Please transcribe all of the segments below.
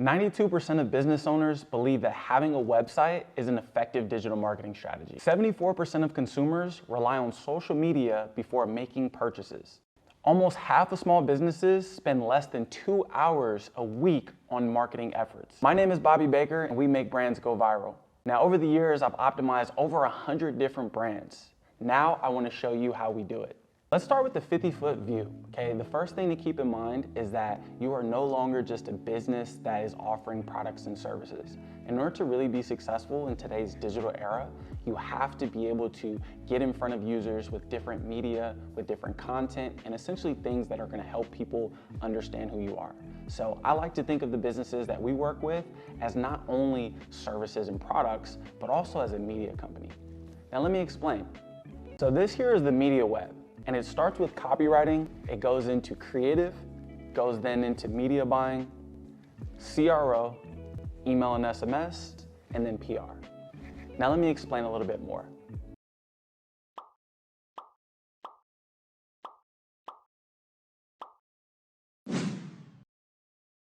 92% of business owners believe that having a website is an effective digital marketing strategy. 74% of consumers rely on social media before making purchases. Almost half of small businesses spend less than 2 hours a week on marketing efforts. My name is Bobby Baker, and we make brands go viral. Now, over the years, I've optimized over 100 different brands. Now, I want to show you how we do it. Let's start with the 50-foot view, okay? The first thing to keep in mind is that you are no longer just a business that is offering products and services. In order to really be successful in today's digital era, you have to be able to get in front of users with different media, with different content, and essentially things that are gonna help people understand who you are. So I like to think of the businesses that we work with as not only services and products, but also as a media company. Now let me explain. So this here is the media web. And it starts with copywriting, it goes into creative, goes then into media buying, CRO, email and SMS, and then PR. Now let me explain a little bit more.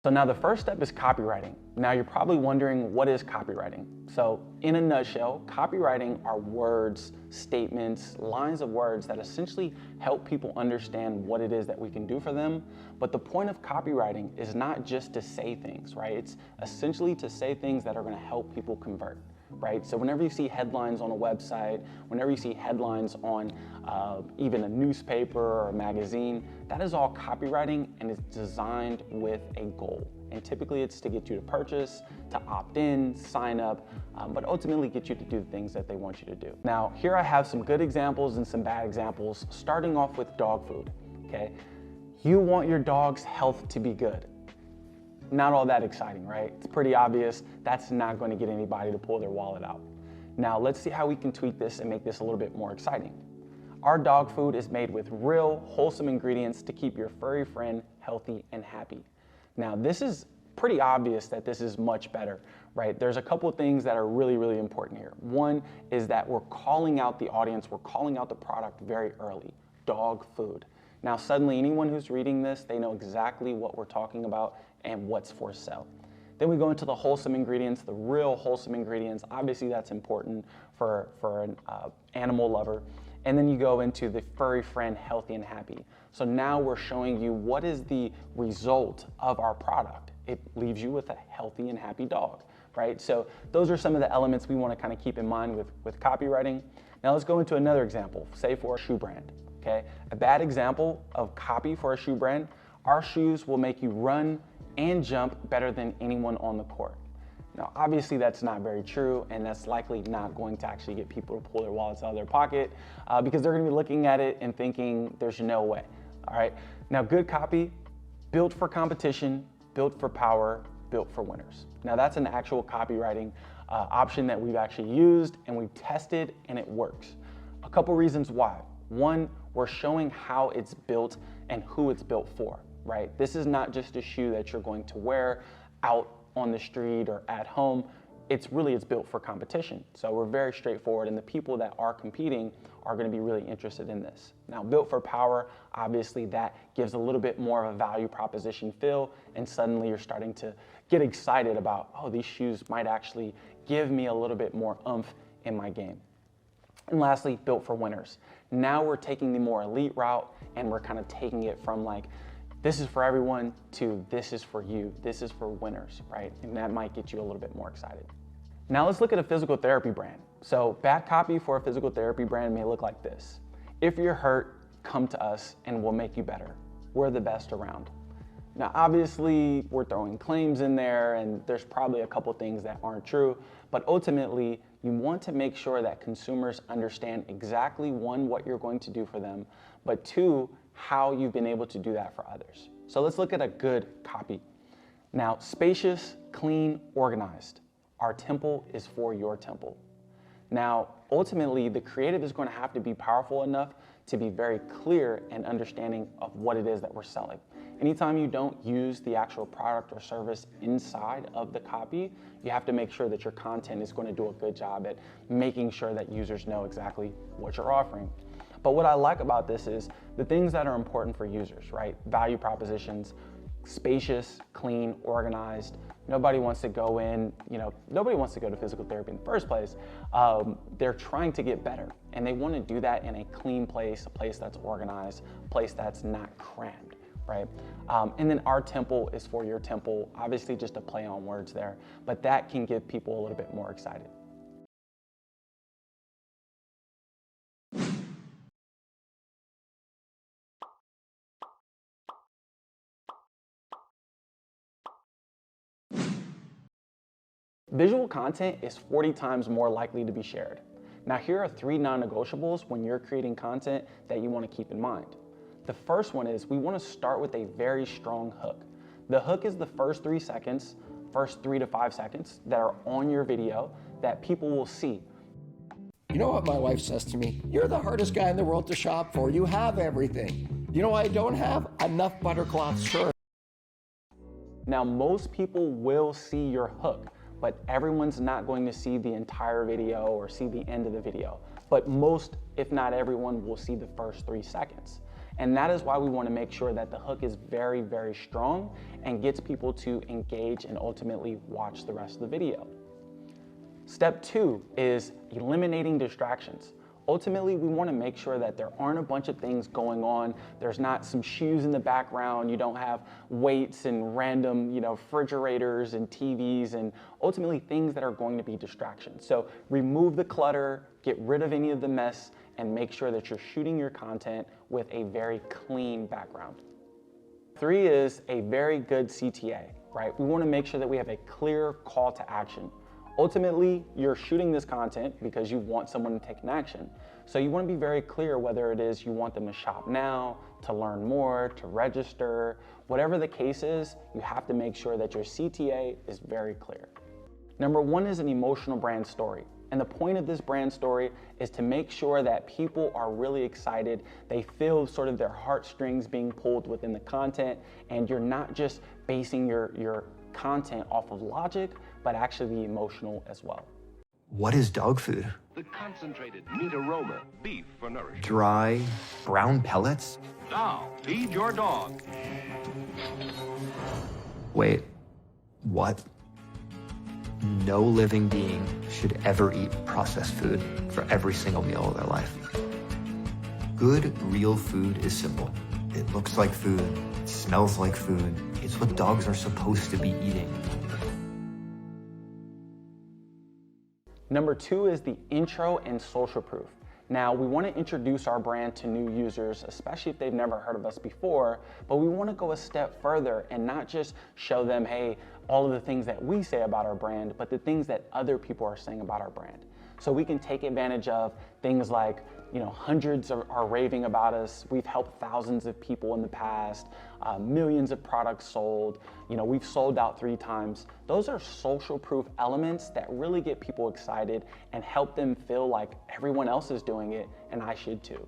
So now the first step is copywriting. Now you're probably wondering, what is copywriting? So in a nutshell, copywriting are words, statements, lines of words that essentially help people understand what it is that we can do for them. But the point of copywriting is not just to say things, right? It's essentially to say things that are going to help people convert. Right? So whenever you see headlines on a website, whenever you see headlines on even a newspaper or a magazine, that is all copywriting, and it's designed with a goal. And typically it's to get you to purchase, to opt in, sign up, but ultimately get you to do the things that they want you to do. Now, here I have some good examples and some bad examples, starting off with dog food, okay? You want your dog's health to be good. Not all that exciting, right? It's pretty obvious that's not going to get anybody to pull their wallet out. Now let's see how we can tweak this and make this a little bit more exciting. Our dog food is made with real, wholesome ingredients to keep your furry friend healthy and happy. Now this is pretty obvious that this is much better, right? There's a couple of things that are really, really important here. One is that we're calling out the audience, we're calling out the product very early, dog food. Now suddenly anyone who's reading this, they know exactly what we're talking about and what's for sale. Then we go into the wholesome ingredients, the real wholesome ingredients. Obviously that's important for an animal lover. And then you go into the furry friend, healthy and happy. So now we're showing you what is the result of our product. It leaves you with a healthy and happy dog, right? So those are some of the elements we want to kind of keep in mind with copywriting. Now let's go into another example, say for a shoe brand, okay? A bad example of copy for a shoe brand, our shoes will make you run and jump better than anyone on the court. Now, obviously that's not very true, and that's likely not going to actually get people to pull their wallets out of their pocket because they're gonna be looking at it and thinking there's no way, all right? Now, good copy, built for competition, built for power, built for winners. Now, that's an actual copywriting option that we've actually used and we've tested, and it works. A couple reasons why. One, we're showing how it's built and who it's built for. Right? This is not just a shoe that you're going to wear out on the street or at home. It's built for competition. So we're very straightforward, and the people that are competing are going to be really interested in this. Now, built for power, obviously that gives a little bit more of a value proposition feel, and suddenly you're starting to get excited about, oh, these shoes might actually give me a little bit more oomph in my game. And lastly, built for winners. Now we're taking the more elite route, and we're kind of taking it from like, this is for everyone to this is for you, this is for winners, right? And that might get you a little bit more excited. Now let's look at a physical therapy brand. So bad copy for a physical therapy brand may look like this. If you're hurt, come to us and we'll make you better. We're the best around. Now obviously we're throwing claims in there, and there's probably a couple things that aren't true, but ultimately you want to make sure that consumers understand exactly, one, what you're going to do for them, but two, how you've been able to do that for others. So let's look at a good copy. Now, spacious, clean, organized. Our temple is for your temple. Now, ultimately, the creative is going to have to be powerful enough to be very clear and understanding of what it is that we're selling. Anytime you don't use the actual product or service inside of the copy, you have to make sure that your content is going to do a good job at making sure that users know exactly what you're offering. But what I like about this is the things that are important for users, right? Value propositions, spacious, clean, organized, Nobody wants to go in, nobody wants to go to physical therapy in the first place. They're trying to get better, and they want to do that in a clean place, a place that's organized, a place that's not crammed, right? And then our temple is for your temple, obviously just a play on words there, but that can get people a little bit more excited. Visual content is 40 times more likely to be shared. Now here are 3 non-negotiables when you're creating content that you want to keep in mind. The first one is we want to start with a very strong hook. The hook is the first 3 seconds, first 3 to 5 seconds that are on your video that people will see. You know what my wife says to me? You're the hardest guy in the world to shop for. You have everything. You know what I don't have? Enough buttercloth shirts. Now most people will see your hook, but everyone's not going to see the entire video or see the end of the video. But most, if not everyone, will see the first 3 seconds. And that is why we want to make sure that the hook is very, very strong and gets people to engage and ultimately watch the rest of the video. Step 2 is eliminating distractions. Ultimately, we want to make sure that there aren't a bunch of things going on. There's not some shoes in the background. You don't have weights and random, refrigerators and TVs and ultimately things that are going to be distractions. So remove the clutter, get rid of any of the mess, and make sure that you're shooting your content with a very clean background. 3 is a very good CTA, right? We want to make sure that we have a clear call to action. Ultimately, you're shooting this content because you want someone to take an action. So you want to be very clear whether it is you want them to shop now, to learn more, to register, whatever the case is, you have to make sure that your CTA is very clear. Number 1 is an emotional brand story. And the point of this brand story is to make sure that people are really excited. They feel sort of their heartstrings being pulled within the content, and you're not just basing your content off of logic, but actually be emotional as well. What is dog food? The concentrated meat aroma, beef for nourishment. Dry, brown pellets? Now, feed your dog. Wait, what? No living being should ever eat processed food for every single meal of their life. Good, real food is simple. It looks like food, it smells like food. It's what dogs are supposed to be eating. Number 2 is the intro and social proof. Now, we want to introduce our brand to new users, especially if they've never heard of us before, but we want to go a step further and not just show them, hey, all of the things that we say about our brand, but the things that other people are saying about our brand. So we can take advantage of things like, hundreds are raving about us. We've helped thousands of people in the past, millions of products sold. We've sold out 3 times. Those are social proof elements that really get people excited and help them feel like everyone else is doing it and I should too.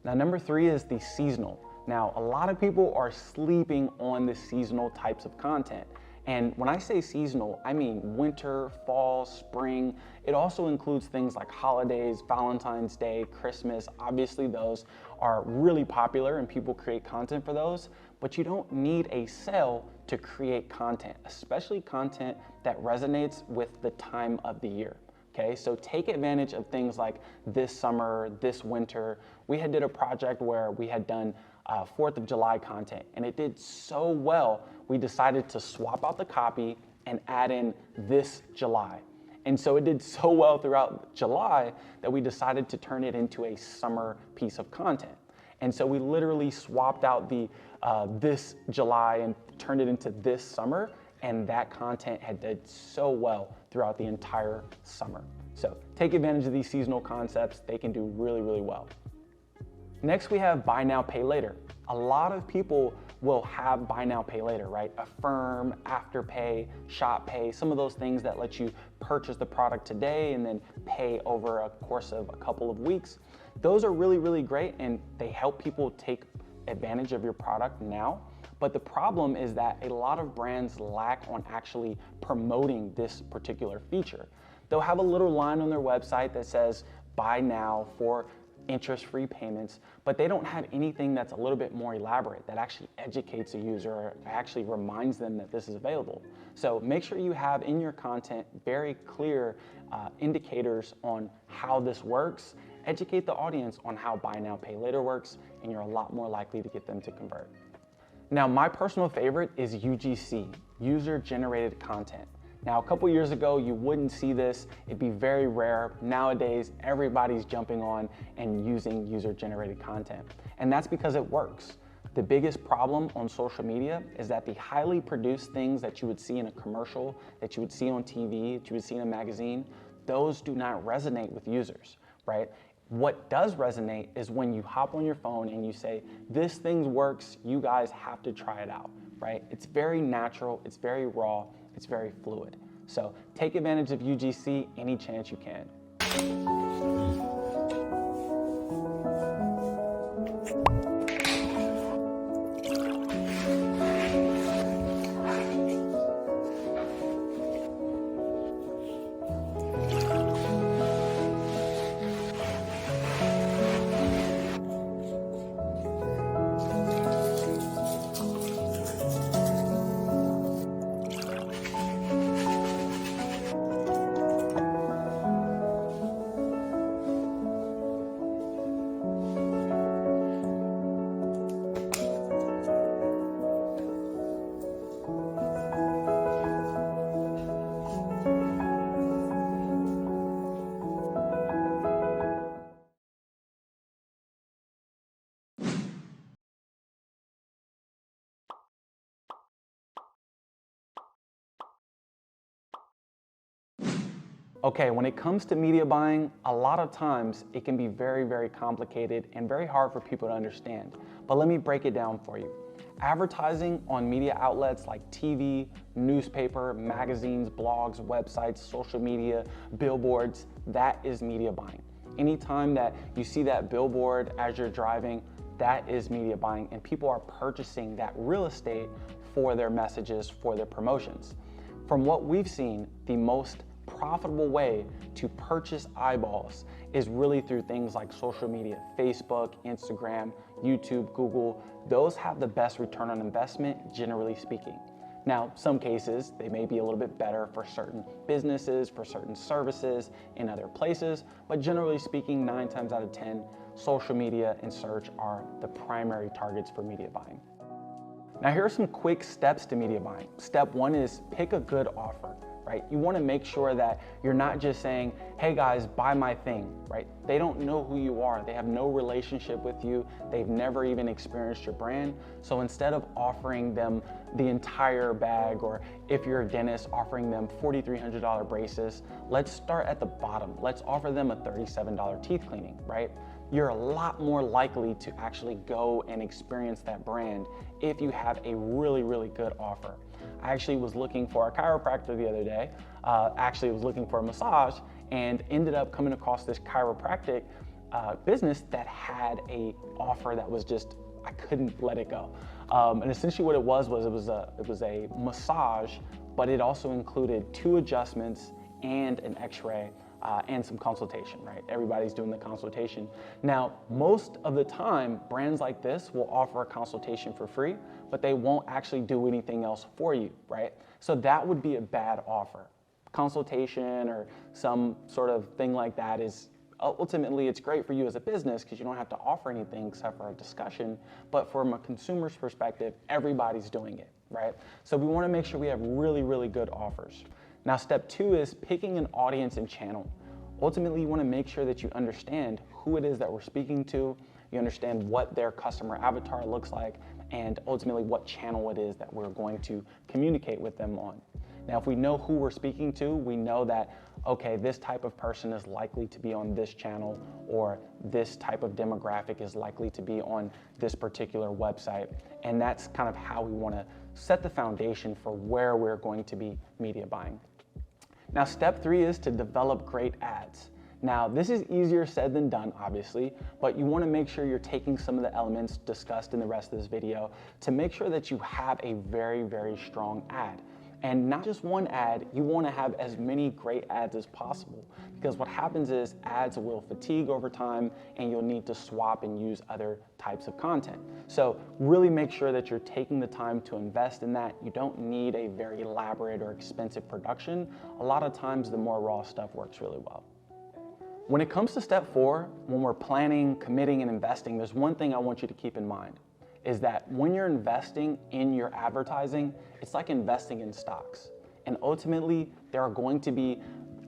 Now, number 3 is the seasonal. Now, a lot of people are sleeping on the seasonal types of content. And when I say seasonal, I mean winter, fall, spring. It also includes things like holidays, Valentine's Day, Christmas. Obviously, those are really popular and people create content for those, but you don't need a sale to create content, especially content that resonates with the time of the year. Okay, so take advantage of things like this summer, this winter. We did a project where we had done 4th of July content, and it did so well, we decided to swap out the copy and add in this July. And so it did so well throughout July that we decided to turn it into a summer piece of content. And so we literally swapped out the this July and turned it into this summer, and that content had did so well throughout the entire summer. So take advantage of these seasonal concepts. They can do really, really well. Next, we have buy now, pay later. A lot of people will have buy now, pay later, right? Affirm, Afterpay, Shop Pay, some of those things that let you purchase the product today and then pay over a course of a couple of weeks. Those are really, really great, and they help people take advantage of your product now. But the problem is that a lot of brands lack on actually promoting this particular feature. They'll have a little line on their website that says buy now for interest-free payments, but they don't have anything that's a little bit more elaborate that actually educates a user or actually reminds them that this is available. So make sure you have in your content very clear indicators on how this works. Educate the audience on how buy now, pay later works, and you're a lot more likely to get them to convert. Now, my personal favorite is UGC, user-generated content. Now, a couple years ago, you wouldn't see this. It'd be very rare. Nowadays, everybody's jumping on and using user-generated content. And that's because it works. The biggest problem on social media is that the highly produced things that you would see in a commercial, that you would see on TV, that you would see in a magazine, those do not resonate with users, right? What does resonate is when you hop on your phone and you say, this thing works, you guys have to try it out, right? It's very natural, it's very raw, it's very fluid. So take advantage of UGC any chance you can. Okay, when it comes to media buying, a lot of times it can be very, very complicated and very hard for people to understand. But let me break it down for you. Advertising on media outlets like TV, newspaper, magazines, blogs, websites, social media, billboards, that is media buying. Anytime that you see that billboard as you're driving, that is media buying, and people are purchasing that real estate for their messages, for their promotions. From what we've seen, the most profitable way to purchase eyeballs is really through things like social media, Facebook, Instagram, YouTube, Google. Those have the best return on investment, generally speaking. Now, some cases, they may be a little bit better for certain businesses, for certain services in other places, but generally speaking, 9 times out of 10, social media and search are the primary targets for media buying. Now, here are some quick steps to media buying. Step 1 is pick a good offer. Right? You want to make sure that you're not just saying, hey guys, buy my thing, right? They don't know who you are. They have no relationship with you. They've never even experienced your brand. So instead of offering them the entire bag, or if you're a dentist, offering them $4,300 braces, let's start at the bottom. Let's offer them a $37 teeth cleaning, right? You're a lot more likely to actually go and experience that brand if you have a really, really good offer. I actually was looking for a chiropractor the other day. Actually was looking for a massage and ended up coming across this chiropractic business that had a offer that was just, I couldn't let it go. And essentially what it was it was a massage, but it also included 2 adjustments and an x-ray and some consultation, right? Everybody's doing the consultation. Now, most of the time, brands like this will offer a consultation for free, but they won't actually do anything else for you, right? So that would be a bad offer. Consultation or some sort of thing like that is, ultimately, it's great for you as a business because you don't have to offer anything except for a discussion, but from a consumer's perspective, everybody's doing it, right? So we want to make sure we have really, really good offers. Now, step 2 is picking an audience and channel. Ultimately, you want to make sure that you understand who it is that we're speaking to, you understand what their customer avatar looks like, and ultimately what channel it is that we're going to communicate with them on. Now, if we know who we're speaking to, we know that okay, this type of person is likely to be on this channel, or this type of demographic is likely to be on this particular website. And that's kind of how we want to set the foundation for where we're going to be media buying. Now, step 3 is to develop great ads. Now, this is easier said than done, obviously, but you want to make sure you're taking some of the elements discussed in the rest of this video to make sure that you have a very, very strong ad. And not just one ad, you want to have as many great ads as possible, because what happens is ads will fatigue over time and you'll need to swap and use other types of content. So really make sure that you're taking the time to invest in that. You don't need a very elaborate or expensive production. A lot of times the more raw stuff works really well. When it comes to step 4, when we're planning, committing, and investing, there's one thing I want you to keep in mind, is that when you're investing in your advertising, it's like investing in stocks. And ultimately, there are going to be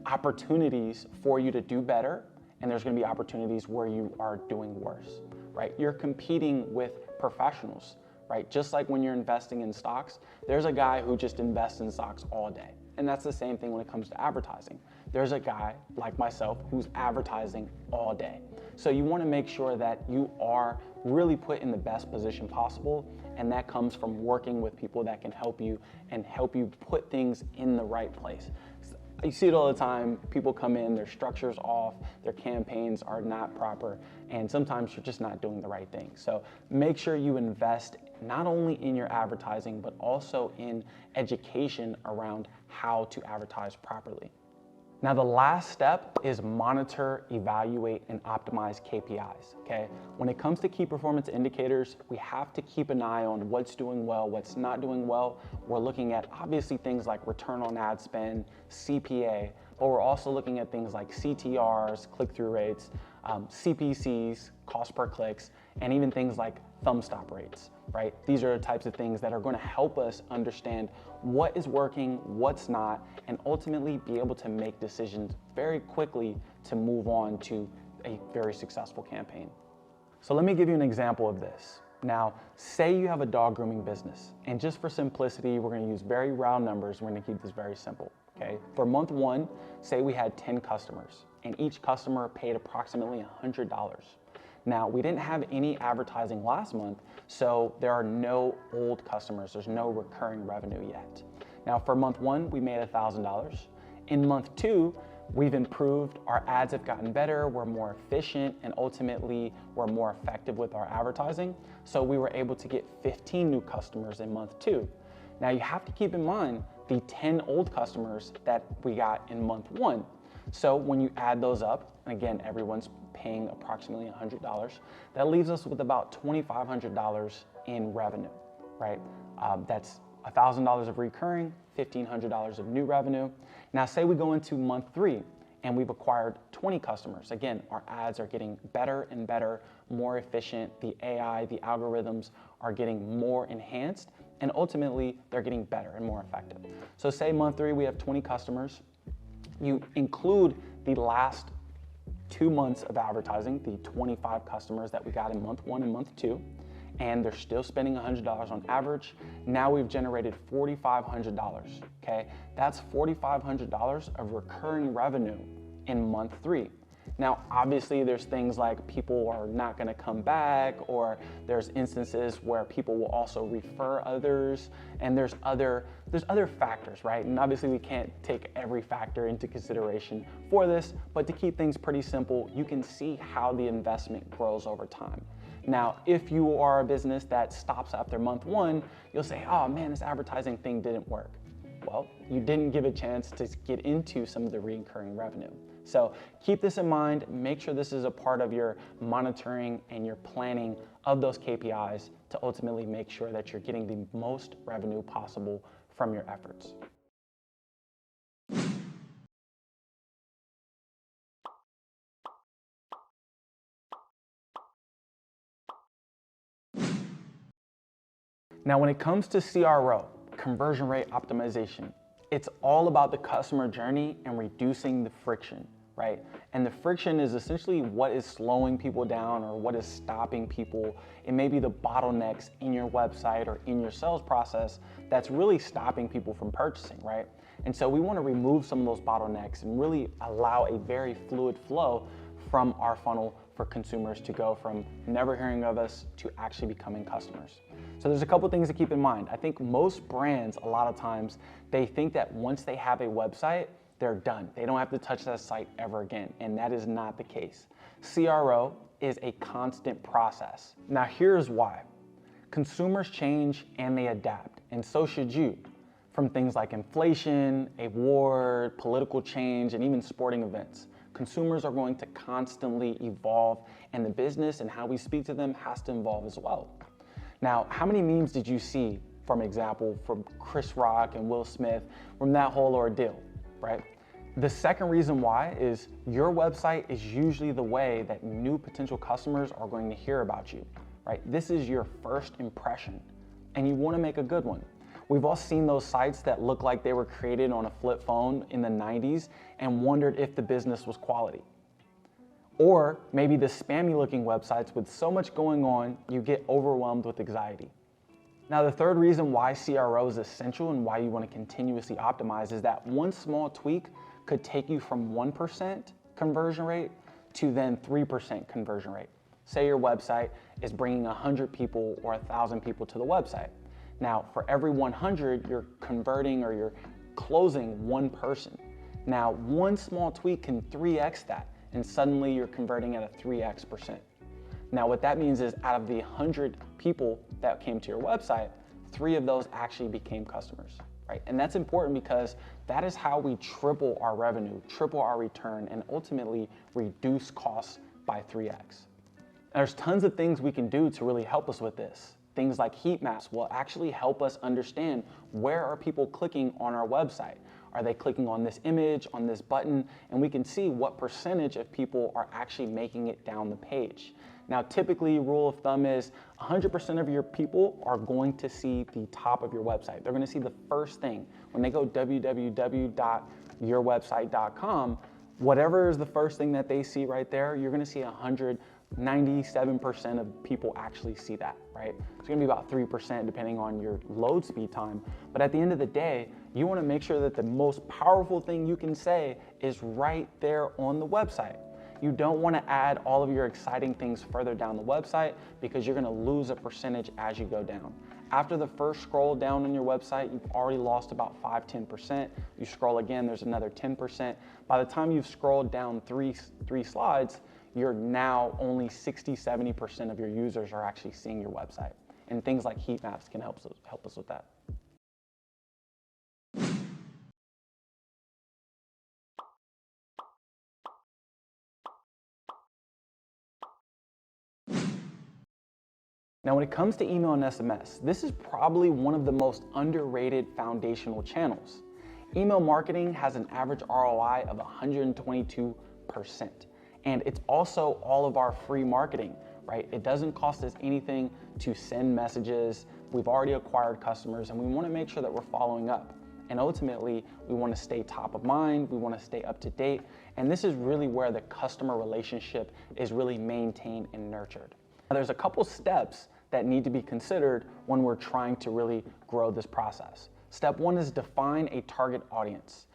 opportunities for you to do better, and there's going to be opportunities where you are doing worse, right? You're competing with professionals, right? Just like when you're investing in stocks, there's a guy who just invests in stocks all day. And that's the same thing when it comes to advertising. There's a guy like myself who's advertising all day. So you want to make sure that you are really put in the best position possible, and that comes from working with people that can help you and help you put things in the right place. You see it all the time. People come in, their structure's off, their campaigns are not proper, and sometimes you're just not doing the right thing. So make sure you invest not only in your advertising, but also in education around how to advertise properly. Now, the last step is monitor, evaluate, and optimize KPIs, okay? When it comes to key performance indicators, we have to keep an eye on what's doing well, what's not doing well. We're looking at obviously things like return on ad spend, CPA, but we're also looking at things like CTRs, click-through rates, CPCs, cost per clicks, and even things like thumb stop rates, right? These are the types of things that are going to help us understand what is working, what's not, and ultimately be able to make decisions very quickly to move on to a very successful campaign. So let me give you an example of this. Now, say you have a dog grooming business, and just for simplicity, we're going to use very round numbers. We're going to keep this very simple, okay? For month 1, say we had 10 customers, and each customer paid approximately $100. Now, we didn't have any advertising last month, so there are no old customers. There's no recurring revenue yet. Now, for month 1, we made $1,000. In month 2, we've improved. Our ads have gotten better. We're more efficient, and ultimately, we're more effective with our advertising. So we were able to get 15 new customers in month 2. Now, you have to keep in mind the 10 old customers that we got in month 1. So when you add those up, and again, everyone's paying approximately $100, that leaves us with about $2,500 in revenue, right? That's $1,000 of recurring, $1,500 of new revenue. Now, say we go into month 3 and we've acquired 20 customers. Again, our ads are getting better and better, more efficient. The AI, the algorithms are getting more enhanced, and ultimately they're getting better and more effective. So say month 3, we have 20 customers. You include the last 2 months of advertising, the 25 customers that we got in month 1 and month 2, and they're still spending $100 on average. Now we've generated $4,500, okay? That's $4,500 of recurring revenue in month 3. Now, obviously there's things like people are not gonna come back, or there's instances where people will also refer others, and there's other factors, right? And obviously we can't take every factor into consideration for this, but to keep things pretty simple, you can see how the investment grows over time. Now, if you are a business that stops after month 1, you'll say, oh man, this advertising thing didn't work. Well, you didn't give a chance to get into some of the recurring revenue. So keep this in mind. Make sure this is a part of your monitoring and your planning of those KPIs to ultimately make sure that you're getting the most revenue possible from your efforts. Now, when it comes to CRO, conversion rate optimization, it's all about the customer journey and reducing the friction, right? And the friction is essentially what is slowing people down or what is stopping people. It may be the bottlenecks in your website or in your sales process that's really stopping people from purchasing, right? And so we want to remove some of those bottlenecks and really allow a very fluid flow from our funnel for consumers to go from never hearing of us to actually becoming customers. So there's a couple things to keep in mind. I think most brands, a lot of times, they think that once they have a website, they're done. They don't have to touch that site ever again, and that is not the case. CRO is a constant process. Now here's why. Consumers change and they adapt, and so should you. From things like inflation, a war, political change, and even sporting events. Consumers are going to constantly evolve, and the business and how we speak to them has to evolve as well. Now, how many memes did you see, from example, from Chris Rock and Will Smith from that whole ordeal, right? The second reason why is your website is usually the way that new potential customers are going to hear about you, right? This is your first impression, and you want to make a good one. We've all seen those sites that look like they were created on a flip phone in the 90s and wondered if the business was quality. Or maybe the spammy looking websites with so much going on, you get overwhelmed with anxiety. Now, the third reason why CRO is essential and why you want to continuously optimize is that one small tweak could take you from 1% conversion rate to then 3% conversion rate. Say your website is bringing 100 people or 1,000 people to the website. Now, for every 100, you're converting or you're closing one person. Now, one small tweak can 3x that, and suddenly you're converting at a 3x%. Now, what that means is out of the 100 people that came to your website, 3 of those actually became customers, right? And that's important because that is how we triple our revenue, triple our return, and ultimately reduce costs by 3x. There's tons of things we can do to really help us with this. Things like heat maps will actually help us understand where are people clicking on our website. Are they clicking on this image, on this button? And we can see what percentage of people are actually making it down the page. Now, typically, rule of thumb is 100% of your people are going to see the top of your website. They're going to see the first thing. When they go www.yourwebsite.com, whatever is the first thing that they see right there, you're going to see 97% of people actually see that, right? It's gonna be about 3% depending on your load speed time. But at the end of the day, you wanna make sure that the most powerful thing you can say is right there on the website. You don't wanna add all of your exciting things further down the website because you're gonna lose a percentage as you go down. After the first scroll down on your website, you've already lost about 5–10%. You scroll again, there's another 10%. By the time you've scrolled down three slides, you're now only 60–70% of your users are actually seeing your website. And things like heat maps can help us with that. Now, when it comes to email and SMS, this is probably one of the most underrated foundational channels. Email marketing has an average ROI of 122%. And it's also all of our free marketing, right? It doesn't cost us anything to send messages. We've already acquired customers, and we want to make sure that we're following up. And ultimately, we want to stay top of mind, we want to stay up to date, and this is really where the customer relationship is really maintained and nurtured. Now, there's a couple steps that need to be considered when we're trying to really grow this process. Step one is define a target audience.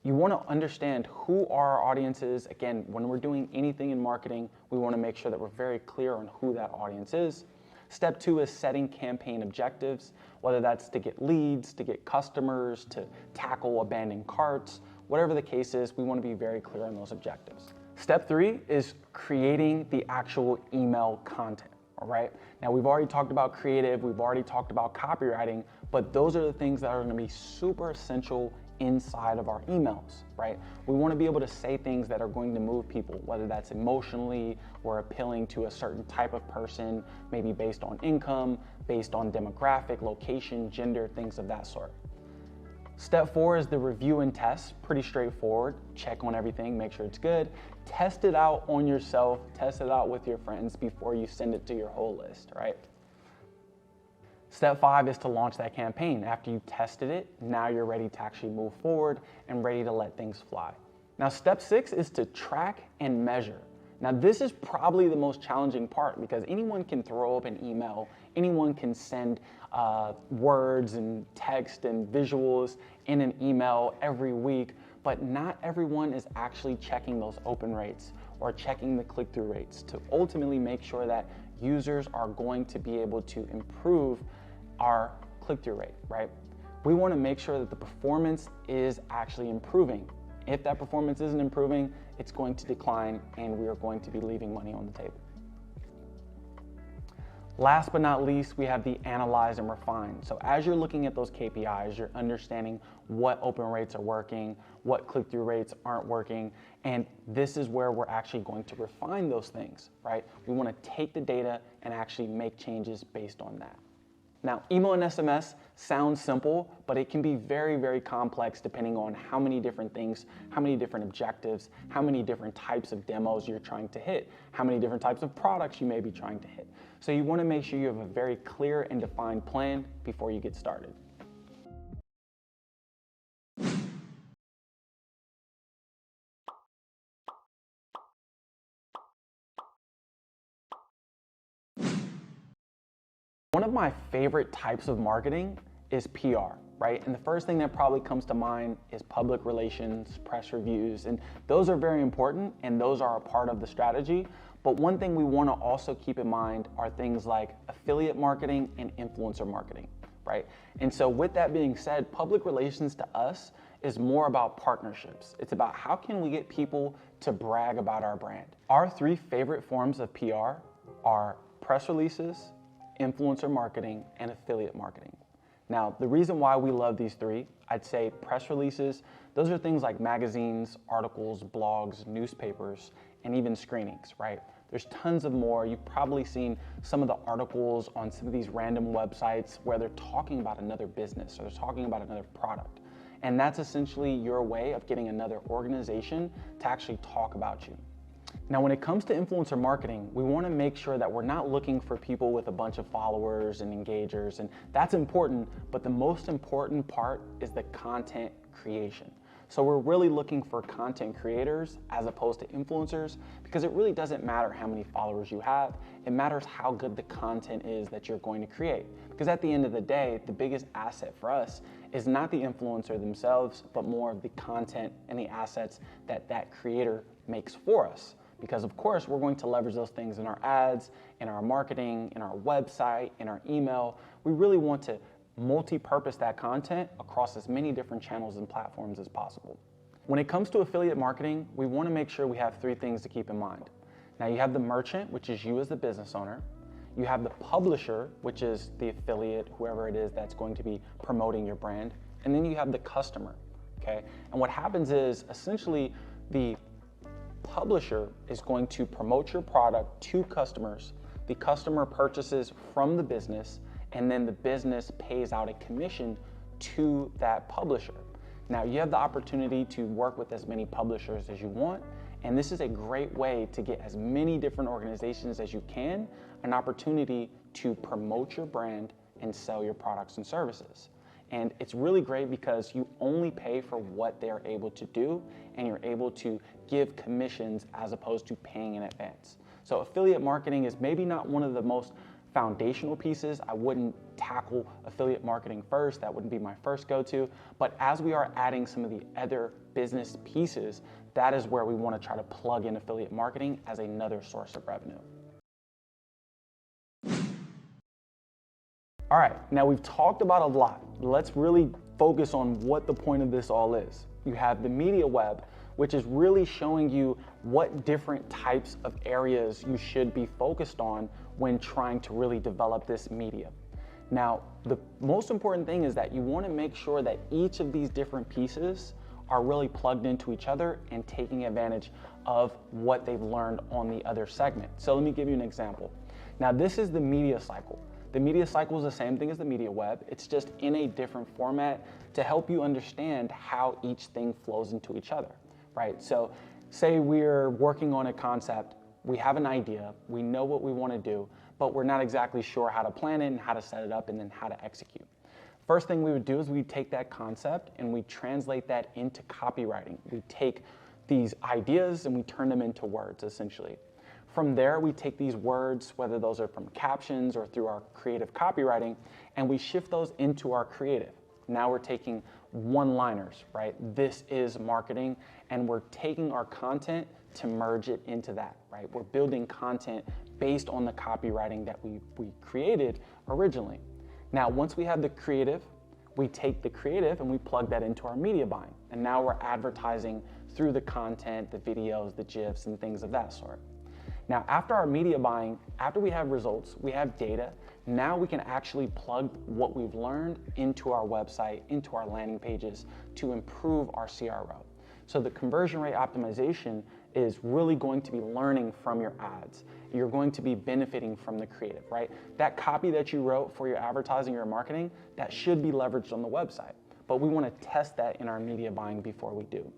You want to understand who our audience is. Again, when we're doing anything in marketing, we want to make sure that we're very clear on who that audience is. Step two is setting campaign objectives, whether that's to get leads, to get customers, to tackle abandoned carts, whatever the case is, we want to be very clear on those objectives. Step three is creating the actual email content, all right? Now, we've already talked about creative, we've already talked about copywriting, but those are the things that are going to be super essential inside of our emails, right? We want to be able to say things that are going to move people, whether that's emotionally or appealing to a certain type of person, maybe based on income, based on demographic, location, gender, things of that sort. Step four is the review and test. Pretty straightforward. Check on everything, make sure it's good. Test it out on yourself, test it out with your friends before you send it to your whole list, right? Step five is to launch that campaign. After you've tested it, now you're ready to actually move forward and ready to let things fly. Now, step six is to track and measure. Now, this is probably the most challenging part because anyone can throw up an email, anyone can send words and text and visuals in an email every week, but not everyone is actually checking those open rates or checking the click-through rates to ultimately make sure that users are going to be able to improve our click-through rate, right? We want to make sure that the performance is actually improving. If that performance isn't improving, it's going to decline and we are going to be leaving money on the table. Last but not least, we have the analyze and refine. So as you're looking at those KPIs, you're understanding what open rates are working, what click-through rates aren't working, and this is where we're actually going to refine those things, right? We want to take the data and actually make changes based on that. Now, email and SMS sounds simple, but it can be very, very complex depending on how many different things, how many different objectives, how many different types of demos you're trying to hit, how many different types of products you may be trying to hit. So you want to make sure you have a very clear and defined plan before you get started. One of my favorite types of marketing is PR, right? And the first thing that probably comes to mind is public relations, press reviews, and those are very important and those are a part of the strategy. But one thing we want to also keep in mind are things like affiliate marketing and influencer marketing, right? And so with that being said, public relations to us is more about partnerships. It's about how can we get people to brag about our brand. Our three favorite forms of PR are press releases, influencer marketing, and affiliate marketing. Now, the reason why we love these three, I'd say press releases, those are things like magazines, articles, blogs, newspapers, and even screenings, right? There's tons of more. You've probably seen some of the articles on some of these random websites where they're talking about another business or they're talking about another product. And that's essentially your way of getting another organization to actually talk about you. Now, when it comes to influencer marketing, we want to make sure that we're not looking for people with a bunch of followers and engagers, and that's important, but the most important part is the content creation. So we're really looking for content creators as opposed to influencers because it really doesn't matter how many followers you have, it matters how good the content is that you're going to create. Because at the end of the day, the biggest asset for us is not the influencer themselves, but more of the content and the assets that that creator makes for us. Because of course, we're going to leverage those things in our ads, in our marketing, in our website, in our email. We really want to multi-purpose that content across as many different channels and platforms as possible. When it comes to affiliate marketing, we want to make sure we have three things to keep in mind. Now you have the merchant, which is you as the business owner. You have the publisher, which is the affiliate, whoever it is that's going to be promoting your brand. And then you have the customer, okay? And what happens is essentially the publisher is going to promote your product to customers. The customer purchases from the business, and then the business pays out a commission to that publisher. Now, you have the opportunity to work with as many publishers as you want, and this is a great way to get as many different organizations as you can an opportunity to promote your brand and sell your products and services. And it's really great because you only pay for what they're able to do, and you're able to give commissions as opposed to paying in advance. So affiliate marketing is maybe not one of the most foundational pieces. I wouldn't tackle affiliate marketing first. That wouldn't be my first go-to. But as we are adding some of the other business pieces, that is where we want to try to plug in affiliate marketing as another source of revenue. All right, now we've talked about a lot. Let's really focus on what the point of this all is. You have the media web, which is really showing you what different types of areas you should be focused on when trying to really develop this media. Now, the most important thing is that you want to make sure that each of these different pieces are really plugged into each other and taking advantage of what they've learned on the other segment. So let me give you an example. Now, this is the media cycle. The media cycle is the same thing as the media web. It's just in a different format to help you understand how each thing flows into each other, right? So say we're working on a concept, we have an idea, we know what we want to do, but we're not exactly sure how to plan it and how to set it up and then how to execute. First thing we would do is we take that concept and we translate that into copywriting. We take these ideas and we turn them into words, essentially. From there, we take these words, whether those are from captions or through our creative copywriting, and we shift those into our creative. Now we're taking one-liners, right? This is marketing, and we're taking our content to merge it into that, right? We're building content based on the copywriting that we created originally. Now, once we have the creative, we take the creative and we plug that into our media buying. And now we're advertising through the content, the videos, the GIFs, and things of that sort. Now, after our media buying, after we have results, we have data, now we can actually plug what we've learned into our website, into our landing pages to improve our CRO. So the conversion rate optimization is really going to be learning from your ads. You're going to be benefiting from the creative, right? That copy that you wrote for your advertising or marketing, that should be leveraged on the website. But we want to test that in our media buying before we do.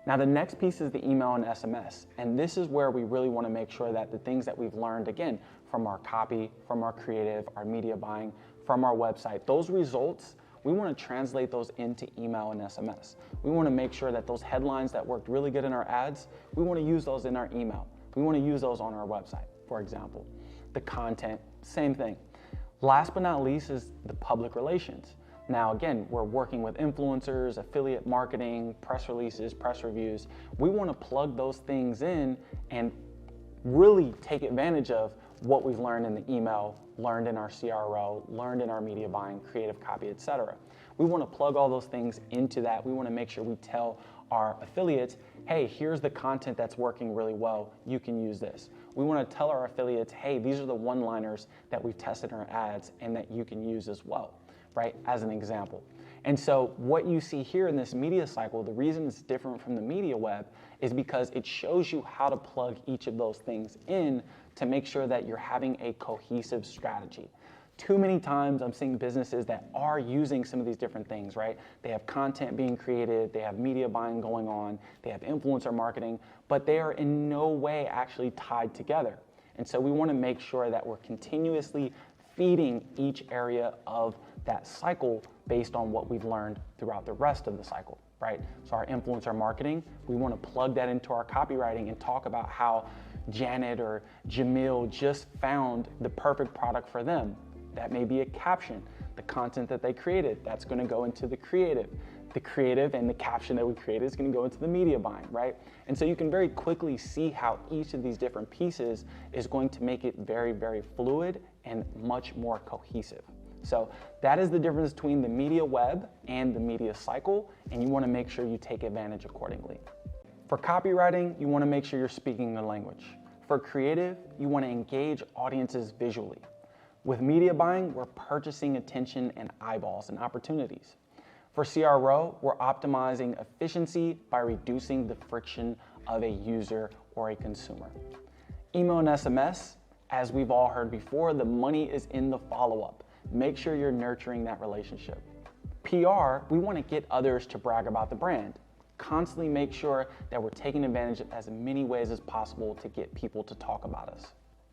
Now the next piece is the email and SMS. And this is where we really want to make sure that the things that we've learned, again, from our copy, from our creative, our media buying, from our website, those results, we want to translate those into email and SMS. We want to make sure that those headlines that worked really good in our ads, we want to use those in our email. We want to use those on our website, for example. The content, same thing. Last but not least is the public relations. Now again, we're working with influencers, affiliate marketing, press releases, press reviews. We want to plug those things in and really take advantage of what we've learned in the email, learned in our CRO, learned in our media buying, creative copy, etc. We want to plug all those things into that. We want to make sure we tell our affiliates, hey, here's the content that's working really well. You can use this. We want to tell our affiliates, hey, these are the one-liners that we've tested in our ads and that you can use as well, right? As an example. And so what you see here in this media cycle, the reason it's different from the media web is because it shows you how to plug each of those things in to make sure that you're having a cohesive strategy. Too many times I'm seeing businesses that are using some of these different things, right? They have content being created, they have media buying going on, they have influencer marketing, but they are in no way actually tied together. And so we want to make sure that we're continuously feeding each area of that cycle based on what we've learned throughout the rest of the cycle, right? So our influencer marketing, we want to plug that into our copywriting and talk about how Janet or Jamil just found the perfect product for them. That may be a caption. The content that they created, that's going to go into the creative. The creative and the caption that we created is going to go into the media buying, right? And so you can very quickly see how each of these different pieces is going to make it very, very fluid and much more cohesive. So that is the difference between the media web and the media cycle, and you want to make sure you take advantage accordingly. For copywriting, you want to make sure you're speaking the language. For creative, you want to engage audiences visually. With media buying, we're purchasing attention and eyeballs and opportunities. For CRO, we're optimizing efficiency by reducing the friction of a user or a consumer. Email and SMS, as we've all heard before, the money is in the follow-up. Make sure you're nurturing that relationship. PR, we want to get others to brag about the brand. Constantly make sure that we're taking advantage of as many ways as possible to get people to talk about us.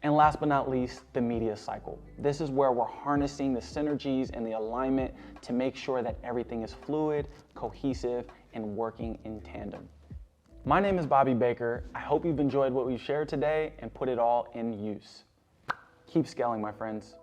And last but not least, the media cycle. This is where we're harnessing the synergies and the alignment to make sure that everything is fluid, cohesive, and working in tandem. My name is Bobby Baker. I hope you've enjoyed what we've shared today and put it all in use. Keep scaling, my friends.